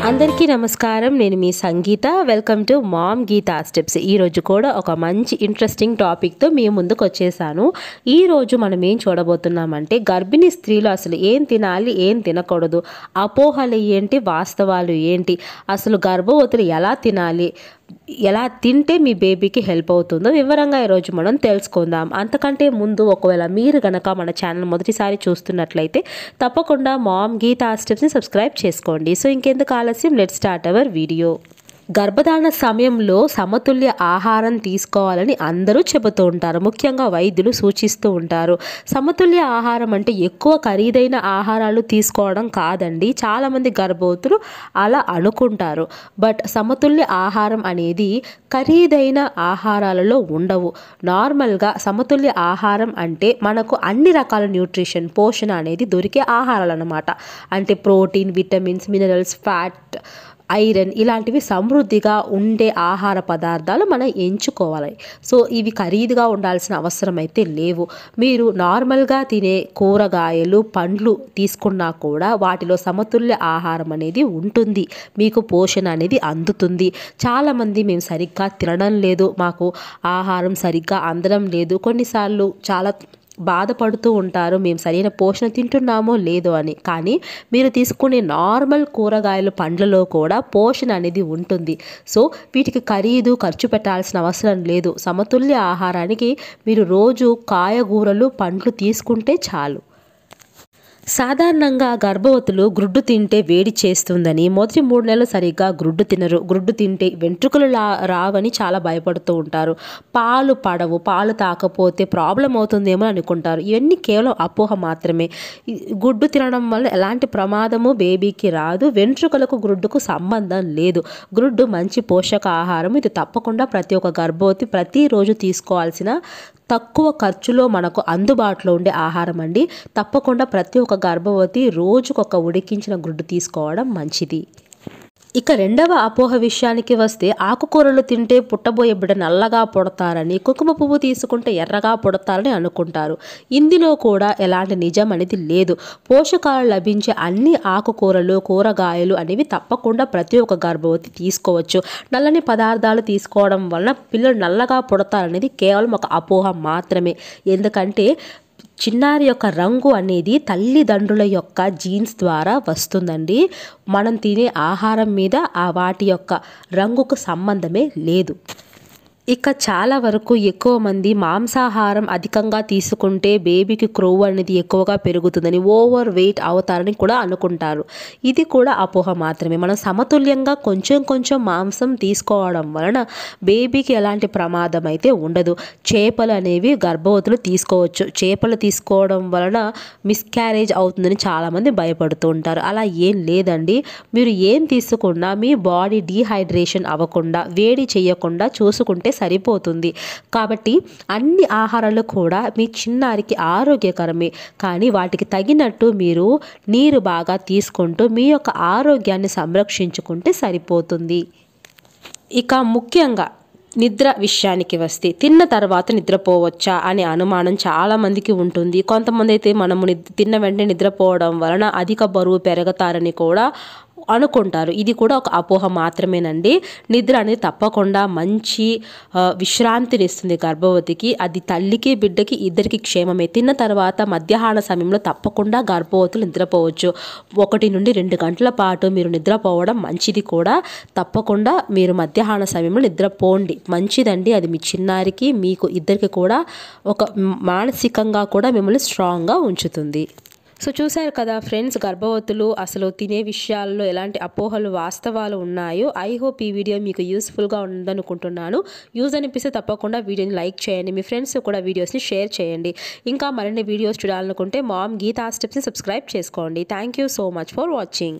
అందరికీ నమస్కారం. నేను మీ Sangeetha. Welcome to mom Geetha steps. ఈరోజు కూడా ఒక మంచి ఇంట్రెస్టింగ్ టాపిక్తో మీ ముందుకు వచ్చేసాను. ఈరోజు మనం ఏం చూడబోతున్నామంటే గర్భిణీ స్త్రీలు అసలు ఏం తినాలి, ఏం తినకూడదు, అపోహలు ఏంటి, వాస్తవాలు ఏంటి, అసలు గర్భవతులు ఎలా తినాలి, ఎలా తింటే మీ బేబీకి హెల్ప్ అవుతుందో వివరంగా ఈరోజు మనం తెలుసుకుందాం. అంతకంటే ముందు ఒకవేళ మీరు కనుక మన ఛానల్ మొదటిసారి చూస్తున్నట్లయితే తప్పకుండా మామ్ గీతా స్టెప్స్ని సబ్స్క్రైబ్ చేసుకోండి. సో ఇంకెందుకు ఆలస్యం, లెట్స్ స్టార్ట్ అవర్ వీడియో. గర్భధారణ సమయంలో సమతుల్య ఆహారం తీసుకోవాలని అందరూ చెబుతూ ఉంటారు. ముఖ్యంగా వైద్యులు సూచిస్తూ ఉంటారు. సమతుల్య ఆహారం అంటే ఎక్కువ ఖరీదైన ఆహారాలు తీసుకోవడం కాదండి. చాలామంది గర్భవతులు అలా అనుకుంటారు. బట్ సమతుల్య ఆహారం అనేది ఖరీదైన ఆహారాలలో ఉండవు. నార్మల్గా సమతుల్య ఆహారం అంటే మనకు అన్ని రకాల న్యూట్రిషన్, పోషణ అనేది దొరికే ఆహారాలు అన్నమాట. అంటే protein, vitamins, minerals, fat, iron ఇలాంటివి సమృద్ధిగా ఉండే ఆహార పదార్థాలు మనం ఎంచుకోవాలి. సో ఇవి ఖరీదుగా ఉండాల్సిన అవసరం అయితే లేవు. మీరు నార్మల్గా తినే కూరగాయలు, పండ్లు తీసుకున్నా కూడా వాటిలో సమతుల్య ఆహారం అనేది ఉంటుంది. మీకు పోషణ అనేది అందుతుంది. చాలామంది మేము సరిగ్గా తినడం లేదు, మాకు ఆహారం సరిగ్గా అందడం లేదు, కొన్నిసార్లు చాలా బాధపడుతూ ఉంటారు, మేము సరైన పోషణ తింటున్నామో లేదో అని. కానీ మీరు తీసుకునే నార్మల్ కూరగాయలు, పండ్లలో కూడా పోషణ అనేది ఉంటుంది. సో వీటికి ఖర్చు పెట్టాల్సిన అవసరం లేదు. సమతుల్య ఆహారానికి మీరు రోజు కాయగూరలు, పండ్లు తీసుకుంటే చాలు. సాధారణంగా గర్భవతులు గుడ్డు తింటే వేడి చేస్తుందని, మొదటి 3 నెలలు సరిగ్గా గుడ్డు తినరు. గుడ్డు తింటే వెంట్రుకలు రావని చాలా భయపడుతూ ఉంటారు. పాలు పడవు, పాలు తాకపోతే ప్రాబ్లం అవుతుందేమో అనుకుంటారు. ఇవన్నీ కేవలం అపోహ మాత్రమే. గుడ్డు తినడం వల్ల ఎలాంటి ప్రమాదము బేబీకి రాదు. వెంట్రుకలకు గుడ్డుకు సంబంధం లేదు. గుడ్డు మంచి పోషకాహారం. ఇది తప్పకుండా ప్రతి ఒక్క గర్భవతి ప్రతిరోజు తీసుకోవాల్సిన, తక్కువ ఖర్చులో మనకు అందుబాటులో ఉండే ఆహారం అండి. తప్పకుండా ప్రతి ఒక్క గర్భవతి రోజుకొక ఉడికించిన గుడ్డు తీసుకోవడం మంచిది. ఇక రెండవ అపోహ విషయానికి వస్తే, ఆకుకూరలు తింటే పుట్టబోయే బిడ్డ నల్లగా పుడతారని, కుంకుమ పువ్వు తీసుకుంటే ఎర్రగా పుడతారని అనుకుంటారు. ఇందులో కూడా ఎలాంటి నిజం అనేది లేదు. పోషకాలు లభించే అన్ని ఆకుకూరలు, కూరగాయలు అనేవి తప్పకుండా ప్రతి ఒక్క గర్భవతి తీసుకోవచ్చు. నల్లని పదార్థాలు తీసుకోవడం వలన పిల్లలు నల్లగా పుడతారనేది కేవలం ఒక అపోహ మాత్రమే. ఎందుకంటే చిన్నారి యొక్క రంగు అనేది తల్లిదండ్రుల యొక్క జీన్స్ ద్వారా వస్తుందండి. మనం తినే ఆహారం మీద వాటి యొక్క రంగుకు సంబంధమే లేదు. ఇక చాలా వరకు ఎక్కువ మంది మాంసాహారం అధికంగా తీసుకుంటే బేబీకి క్రొవ్వు అనేది ఎక్కువగా పెరుగుతుందని, ఓవర్ వెయిట్ అవుతారని కూడా అనుకుంటారు. ఇది కూడా అపోహ మాత్రమే. మనం సమతుల్యంగా కొంచెం కొంచెం మాంసం తీసుకోవడం వలన బేబీకి ఎలాంటి ప్రమాదం అయితే ఉండదు. చేపలు అనేవి గర్భవతులు తీసుకోవచ్చు. చేపలు తీసుకోవడం వలన మిస్క్యారేజ్ అవుతుందని చాలామంది భయపడుతూ ఉంటారు. అలా ఏం లేదండి. మీరు ఏం తీసుకున్నా మీ బాడీ డీహైడ్రేషన్ అవ్వకుండా, వేడి చేయకుండా చూసుకుంటే సరిపోతుంది. కాబట్టి అన్ని ఆహారాలు కూడా మీ చిన్నారికి ఆరోగ్యకరమే. కానీ వాటికి తగినట్టు మీరు నీరు బాగా తీసుకుంటూ మీ యొక్క ఆరోగ్యాన్ని సంరక్షించుకుంటే సరిపోతుంది. ఇక ముఖ్యంగా నిద్ర విషయానికి వస్తే, తిన్న తర్వాత నిద్రపోవచ్చా అనే అనుమానం చాలామందికి ఉంటుంది. కొంతమంది అయితే మనము తిన్న వెంటనే నిద్రపోవడం వలన అధిక బరువు పెరుగుతారని కూడా అనుకుంటారు. ఇది కూడా ఒక అపోహ మాత్రమేనండి. నిద్ర అనేది తప్పకుండా మంచి విశ్రాంతిని ఇస్తుంది గర్భవతికి. అది తల్లికి, బిడ్డకి ఇద్దరికి క్షేమమే. తిన్న తర్వాత మధ్యాహ్న సమయంలో తప్పకుండా గర్భవతులు నిద్రపోవచ్చు. 1 నుండి 2 గంటల పాటు మీరు నిద్రపోవడం మంచిది కూడా. తప్పకుండా మీరు మధ్యాహ్న సమయంలో నిద్రపోండి, మంచిదండి. అది మీ చిన్నారికి, మీకు ఇద్దరికి కూడా ఒక మానసికంగా కూడా మిమ్మల్ని స్ట్రాంగ్గా ఉంచుతుంది. సో చూశారు కదా ఫ్రెండ్స్, గర్భవతులు అసలు తినే విషయాల్లో ఎలాంటి అపోహలు, వాస్తవాలు ఉన్నాయో. ఐ హోప్ ఈ వీడియో మీకు యూస్ఫుల్గా ఉందనుకుంటున్నాను. యూజ్ అనిపిస్తే తప్పకుండా వీడియోని లైక్ చేయండి. మీ ఫ్రెండ్స్ కూడా వీడియోస్ని షేర్ చేయండి. ఇంకా మరిన్ని వీడియోస్ చూడాలనుకుంటే మామ్ గీతా స్టెప్స్ని సబ్స్క్రైబ్ చేసుకోండి. Thank you so much for watching.